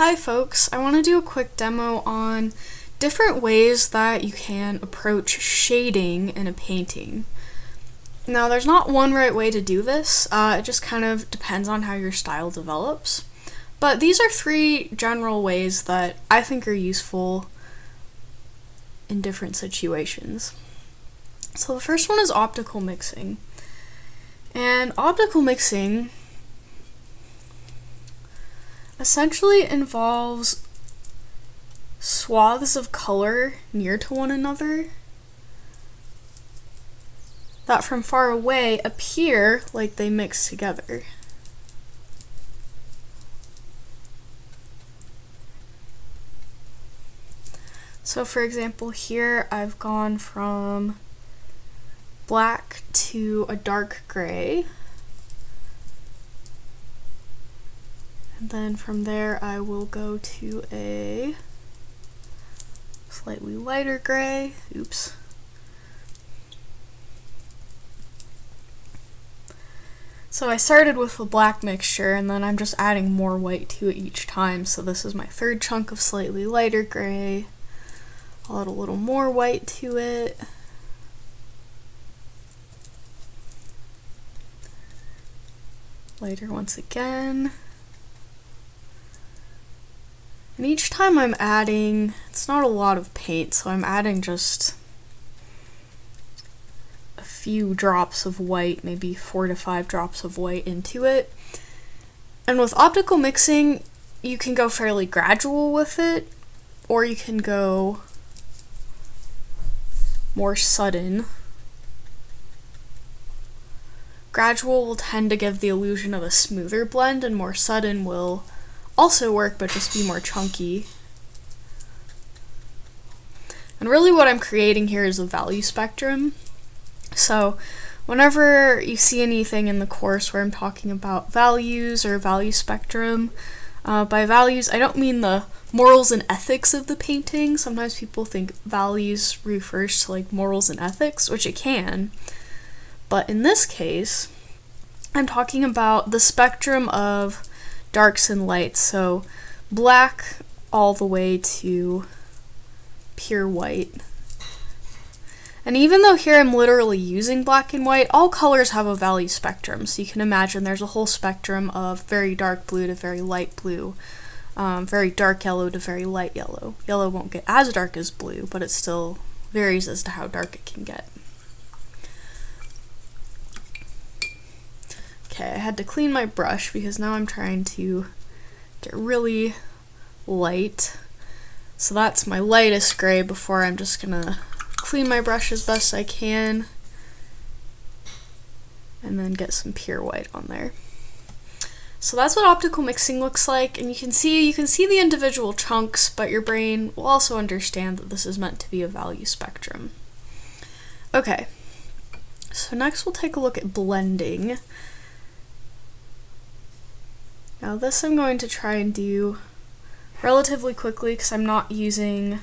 Hi folks, I want to do a quick demo on different ways that you can approach shading in a painting. Now there's not one right way to do this, it just kind of depends on how your style develops. But these are three general ways that I think are useful in different situations. So the first one is optical mixing. And optical mixing essentially involves swaths of color near to one another that from far away appear like they mix together. So for example, here I've gone from black to a dark gray. And then from there I will go to a slightly lighter gray. Oops. So I started with a black mixture and then I'm just adding more white to it each time. So this is my third chunk of slightly lighter gray. I'll add a little more white to it. Lighter once again. And each time I'm adding, it's not a lot of paint, so I'm adding just a few drops of white, maybe 4 to 5 drops of white into it. And with optical mixing, you can go fairly gradual with it, or you can go more sudden. Gradual will tend to give the illusion of a smoother blend, and more sudden will also work, but just be more chunky. And really what I'm creating here is a value spectrum. So whenever you see anything in the course where I'm talking about values or value spectrum, by values I don't mean the morals and ethics of the painting. Sometimes people think values refers to like morals and ethics, which it can. But in this case, I'm talking about the spectrum of darks and lights, so black all the way to pure white. And even though here I'm literally using black and white, all colors have a value spectrum, so you can imagine there's a whole spectrum of very dark blue to very light blue, very dark yellow to very light yellow. Yellow won't get as dark as blue, but it still varies as to how dark it can get. Okay, I had to clean my brush because now I'm trying to get really light. So that's my lightest gray before I'm just gonna clean my brush as best I can and then get some pure white on there. So that's what optical mixing looks like, and you can see the individual chunks, but your brain will also understand that this is meant to be a value spectrum. Okay, so next we'll take a look at blending. Now this I'm going to try and do relatively quickly because I'm not using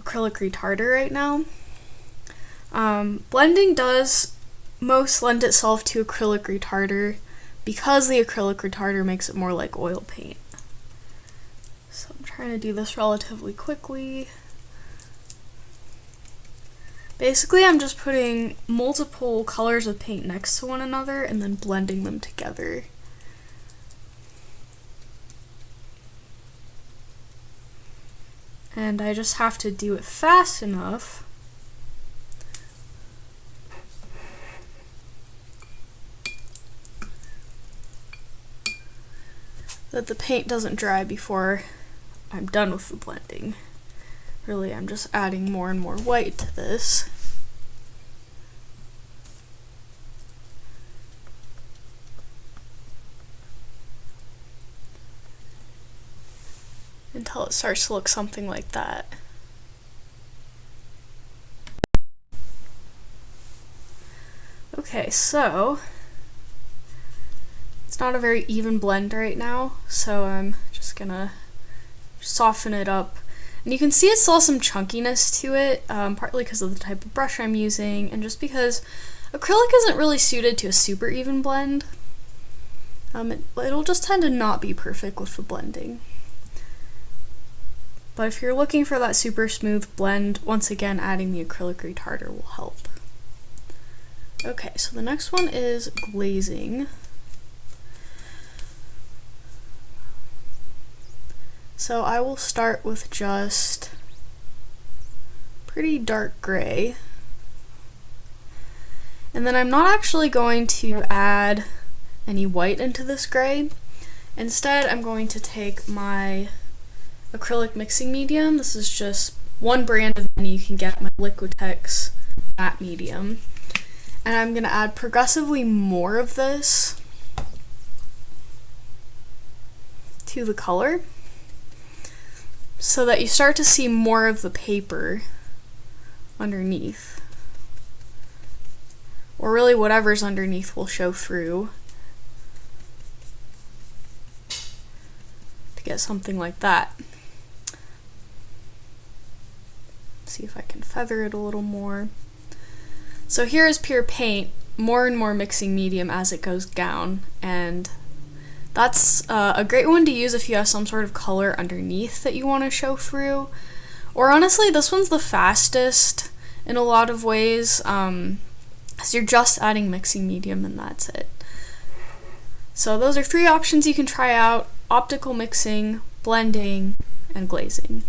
acrylic retarder right now. Blending does most lend itself to acrylic retarder because the acrylic retarder makes it more like oil paint. So I'm trying to do this relatively quickly. Basically I'm just putting multiple colors of paint next to one another and then blending them together. And I just have to do it fast enough that the paint doesn't dry before I'm done with the blending. Really, I'm just adding more and more white to this. Until it starts to look something like that. Okay, so it's not a very even blend right now, so I'm just gonna soften it up. And you can see it still has some chunkiness to it, partly because of the type of brush I'm using, and just because acrylic isn't really suited to a super even blend. It'll just tend to not be perfect with the blending. But if you're looking for that super smooth blend, once again, adding the acrylic retarder will help. Okay, so the next one is glazing. So I will start with just pretty dark gray. And then I'm not actually going to add any white into this gray. Instead, I'm going to take my acrylic mixing medium. This is just one brand of many you can get, my Liquitex matte medium. And I'm going to add progressively more of this to the color so that you start to see more of the paper underneath. Or really whatever's underneath will show through to get something like that. See if I can feather it a little more. So here is pure paint, more and more mixing medium as it goes down, and that's a great one to use if you have some sort of color underneath that you want to show through. Or honestly, this one's the fastest in a lot of ways, so you're just adding mixing medium and that's it. So those are 3 options you can try out: optical mixing, blending, and glazing.